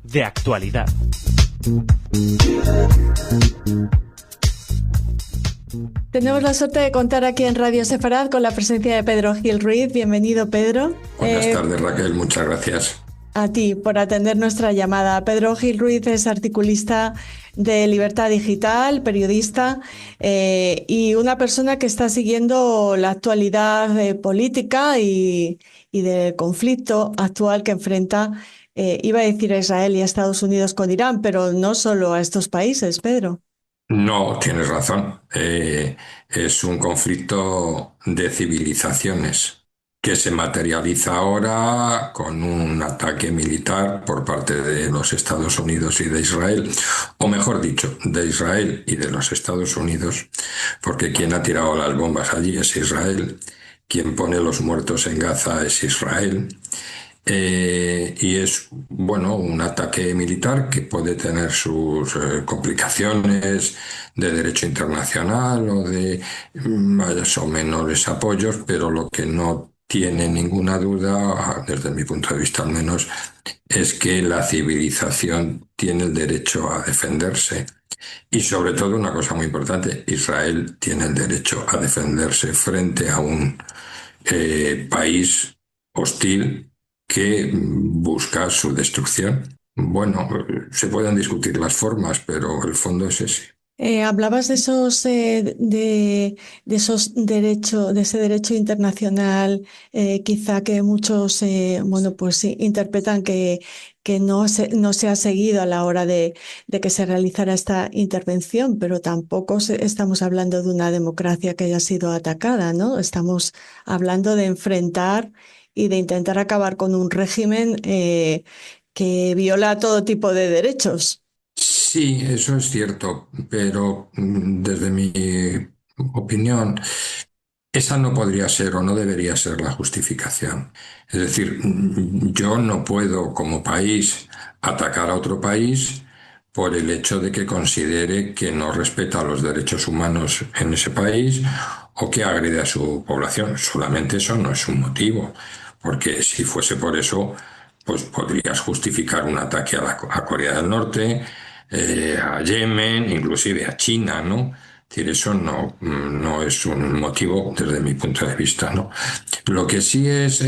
De actualidad. Tenemos la suerte de contar aquí en Radio Sefarad con la presencia de Pedro Gil Ruiz. Bienvenido, Pedro. Buenas tardes, Raquel. Muchas gracias. A ti por atender nuestra llamada. Pedro Gil Ruiz es articulista de Libertad Digital, periodista y una persona que está siguiendo la actualidad política y del conflicto actual que enfrenta, iba a decir, a Israel y a Estados Unidos con Irán, pero no solo a estos países, Pedro. No, tienes razón. Es un conflicto de civilizaciones que se materializa ahora con un ataque militar por parte de los Estados Unidos y de Israel, o mejor dicho, de Israel y de los Estados Unidos, porque quien ha tirado las bombas allí es Israel, quien pone los muertos en Gaza es Israel. Y es, bueno, un ataque militar que puede tener sus complicaciones de derecho internacional o de más o menores apoyos, pero lo que no tiene ninguna duda, desde mi punto de vista al menos, es que la civilización tiene el derecho a defenderse. Y sobre todo, una cosa muy importante, Israel tiene el derecho a defenderse frente a un país hostil que busca su destrucción. Bueno, se pueden discutir las formas, pero el fondo es ese. Hablabas de esos de esos derechos, de ese derecho internacional, quizá que muchos bueno, pues sí, interpretan que no se ha seguido a la hora de que se realizara esta intervención, pero tampoco estamos hablando de una democracia que haya sido atacada, ¿no? Estamos hablando de enfrentar y de intentar acabar con un régimen que viola todo tipo de derechos. Sí, eso es cierto, pero desde mi opinión, esa no podría ser o no debería ser la justificación. Es decir, yo no puedo como país atacar a otro país por el hecho de que considere que no respeta los derechos humanos en ese país o que agrede a su población. Solamente eso no es un motivo, porque si fuese por eso, pues podrías justificar un ataque a Corea del Norte, a Yemen, inclusive a China, ¿no? Es decir, eso no es un motivo desde mi punto de vista, ¿no? Lo que sí es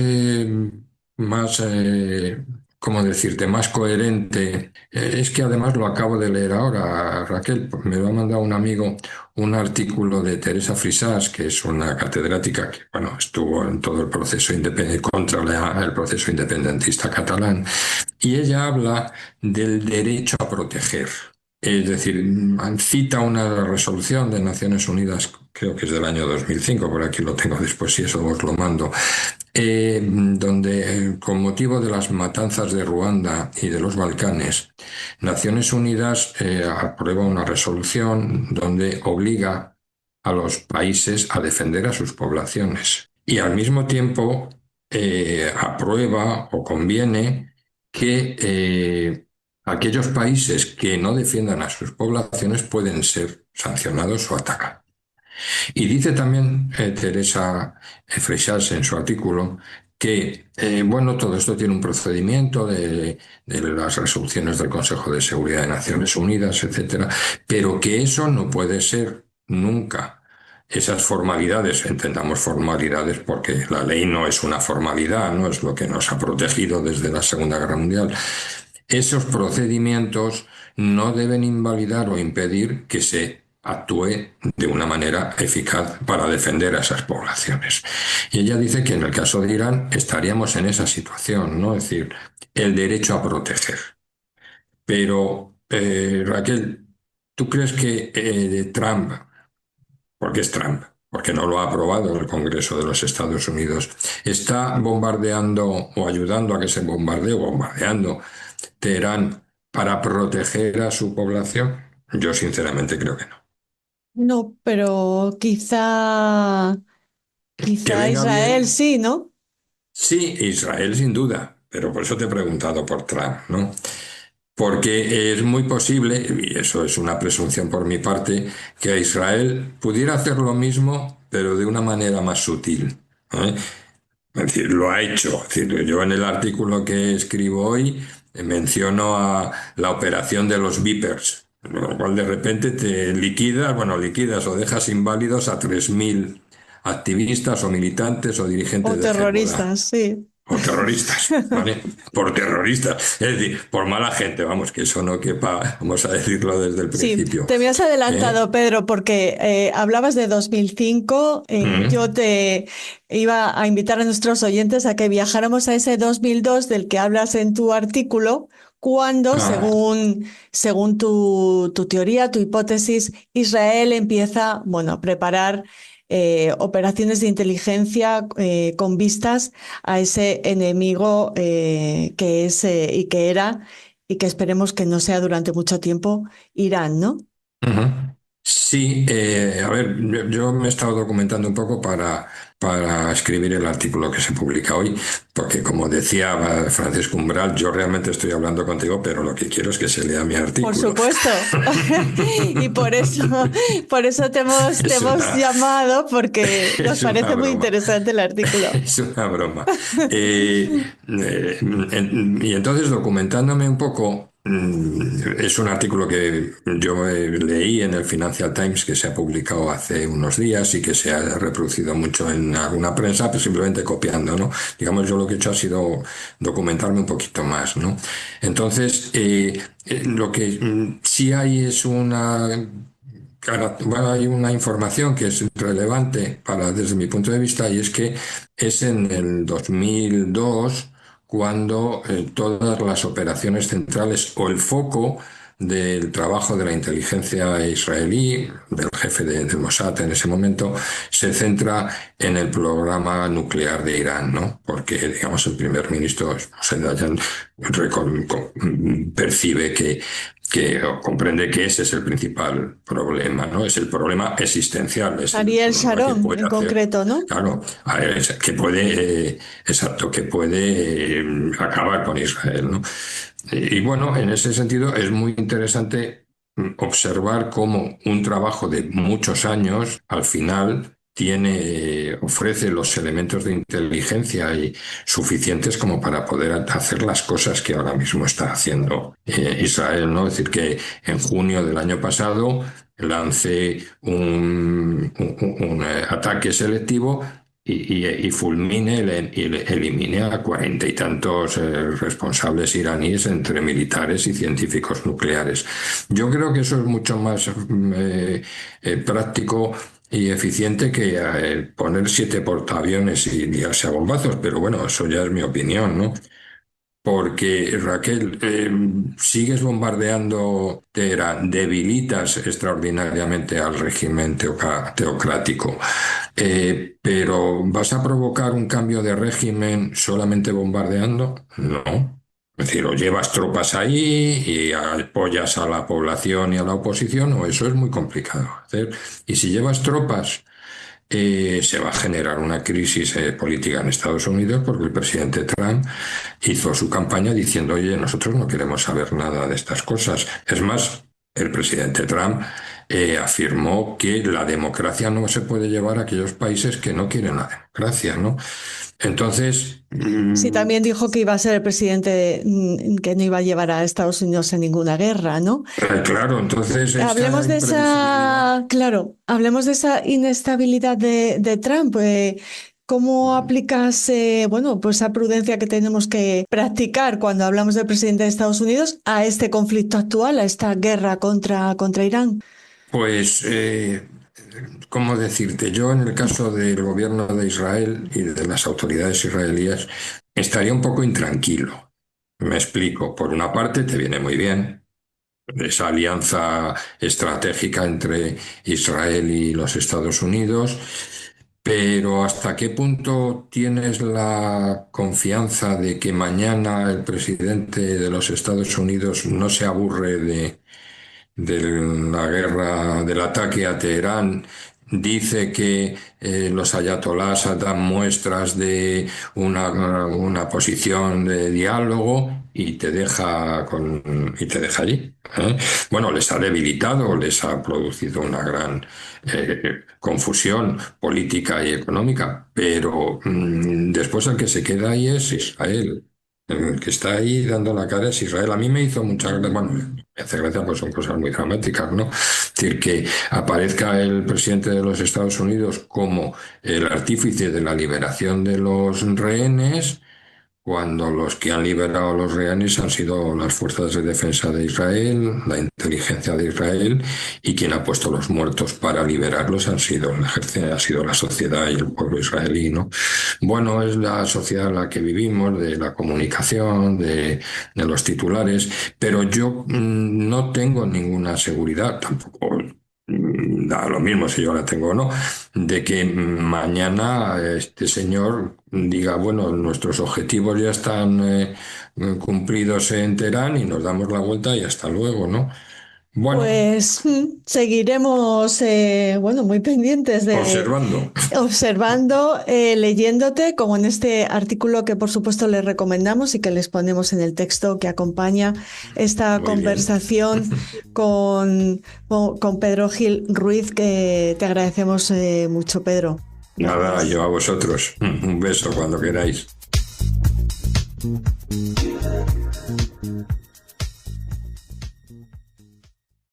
más, ¿cómo decirte?, más coherente, es que además lo acabo de leer ahora, Raquel, pues me lo ha mandado un amigo, un artículo de Teresa Frisás, que es una catedrática que, bueno, estuvo en todo el proceso contra el proceso independentista catalán, y ella habla del derecho a proteger. Es decir, cita una resolución de Naciones Unidas, creo que es del año 2005, por aquí lo tengo después, si eso os lo mando, donde con motivo de las matanzas de Ruanda y de los Balcanes, Naciones Unidas aprueba una resolución donde obliga a los países a defender a sus poblaciones. Y al mismo tiempo aprueba o conviene que aquellos países que no defiendan a sus poblaciones pueden ser sancionados o atacados. Y dice también Teresa Freixas en su artículo que, bueno, todo esto tiene un procedimiento de las resoluciones del Consejo de Seguridad de Naciones Unidas, etcétera, pero que eso no puede ser nunca. Esas formalidades, entendamos formalidades porque la ley no es una formalidad, no es lo que nos ha protegido desde la Segunda Guerra Mundial. Esos procedimientos no deben invalidar o impedir que se actúe de una manera eficaz para defender a esas poblaciones. Y ella dice que en el caso de Irán estaríamos en esa situación, ¿no? Es decir, el derecho a proteger. Pero, Raquel, ¿tú crees que Trump, porque es Trump, porque no lo ha aprobado el Congreso de los Estados Unidos, está bombardeando o ayudando a que se bombardee o bombardeando Teherán para proteger a su población? Yo sinceramente creo que no. No, pero Que quizá venga Israel bien, sí, ¿no? sí, Israel sin duda, pero por eso te he preguntado por Trump, ¿no? Porque es muy posible, y eso es una presunción por mi parte, que Israel pudiera hacer lo mismo, pero de una manera más sutil, ¿eh? Es decir, lo ha hecho. Es decir, yo en el artículo que escribo hoy menciono a la operación de los Vipers, lo cual de repente te liquidas, bueno, liquidas o dejas inválidos a 3.000 activistas o militantes o O dirigentes de Hezbollah. terroristas, sí. O terroristas, ¿vale? Por terroristas. Es decir, por mala gente, vamos, que eso no quepa, vamos a decirlo desde el Sí, principio. te me has ¿Eh? adelantado, Pedro, porque hablabas de 2005. Yo Mm. te iba a invitar a nuestros oyentes a que viajáramos a ese 2002 del que hablas en tu artículo, cuando, Ah, según tu teoría, tu hipótesis, Israel empieza, bueno, a preparar operaciones de inteligencia con vistas a ese enemigo que es y que era, y que esperemos que no sea durante mucho tiempo, Irán, ¿no? ujú. Sí, a ver, yo me he estado documentando un poco para escribir el artículo que se publica hoy, porque como decía Francisco Umbral, yo realmente estoy hablando contigo, pero lo que quiero es que se lea mi Por artículo. supuesto. Y por eso te Es hemos una, llamado, porque nos es una parece muy broma. interesante el artículo. Es una broma. Y entonces, documentándome un poco, es un artículo que yo leí en el Financial Times que se ha publicado hace unos días y que se ha reproducido mucho en alguna prensa, pues simplemente copiando, ¿no? Digamos, yo lo que he hecho ha sido documentarme un poquito más, ¿no? Entonces, lo que sí hay es una bueno, hay una información que es relevante desde mi punto de vista y es que es en el 2002 cuando todas las operaciones centrales o el foco del trabajo de la inteligencia israelí, del jefe del Mossad en ese momento, se centra en el programa nuclear de Irán, ¿no? Porque, digamos, el primer ministro Moshe Dayan percibe que comprende que ese es el principal problema, ¿no? Es el problema existencial, es el Ariel problema que Sharon, puede en hacer, concreto, ¿no? claro, que puede, exacto, que puede acabar con Israel, ¿no? Y bueno, en ese sentido es muy interesante observar cómo un trabajo de muchos años, al final, ofrece los elementos de inteligencia y suficientes como para poder hacer las cosas que ahora mismo está haciendo Israel, ¿no? Es decir, que en junio del año pasado lancé un ataque selectivo y fulmine y elimine a 40 y tantos responsables iraníes entre militares y científicos nucleares. Yo creo que eso es mucho más práctico y eficiente que poner 7 portaaviones y liarse a bombazos, pero bueno, eso ya es mi opinión, ¿no? Porque, Raquel, sigues bombardeando Teherán, debilitas extraordinariamente al régimen teocrático, pero ¿vas a provocar un cambio de régimen solamente bombardeando? No. Es decir, o llevas tropas ahí y apoyas a la población y a la oposición, o eso es muy complicado hacer. Y si llevas tropas se va a generar una crisis política en Estados Unidos porque el presidente Trump hizo su campaña diciendo, oye, nosotros no queremos saber nada de estas cosas. Es más, el presidente Trump afirmó que la democracia no se puede llevar a aquellos países que no quieren la democracia, ¿no? Entonces, Sí, también dijo que iba a ser el presidente, que no iba a llevar a Estados Unidos en ninguna guerra, ¿no? claro, entonces esta Hablemos de imprevisibilidad. esa, claro, hablemos de esa inestabilidad de Trump. ¿Cómo aplicas, bueno, pues esa prudencia que tenemos que practicar cuando hablamos del presidente de Estados Unidos a este conflicto actual, a esta guerra contra Irán? Pues, ¿cómo decirte? Yo en el caso del gobierno de Israel y de las autoridades israelíes estaría un poco intranquilo. Me explico. Por una parte, te viene muy bien esa alianza estratégica entre Israel y los Estados Unidos, pero ¿hasta qué punto tienes la confianza de que mañana el presidente de los Estados Unidos no se aburre de la guerra, del ataque a Teherán dice que los ayatolás dan muestras de una posición de diálogo y te deja allí, ¿eh? Bueno, les ha debilitado, les ha producido una gran confusión política y económica, pero después el que se queda ahí es Israel. El que está ahí dando la cara es Israel. A mí me hizo mucha gracia, bueno, me hace gracia, pues son cosas muy dramáticas, ¿no? Es decir, que aparezca el presidente de los Estados Unidos como el artífice de la liberación de los rehenes, cuando los que han liberado a los rehenes han sido las fuerzas de defensa de Israel, la inteligencia de Israel, y quien ha puesto los muertos para liberarlos han sido el ejército, ha sido la sociedad y el pueblo israelí, ¿no? Bueno, es la sociedad en la que vivimos, de la comunicación, de los titulares, pero yo no tengo ninguna seguridad, tampoco da lo mismo si yo la tengo o no, de que mañana este señor diga, bueno, nuestros objetivos ya están cumplidos en Teherán y nos damos la vuelta y hasta luego, ¿no? Bueno, Pues seguiremos, bueno, muy pendientes de observando. observando, leyéndote, como en este artículo que por supuesto les recomendamos y que les ponemos en el texto que acompaña esta Muy bien. conversación con Pedro Gil Ruiz, que te agradecemos mucho, Pedro. Nada, Gracias. yo a vosotros. Un beso cuando queráis.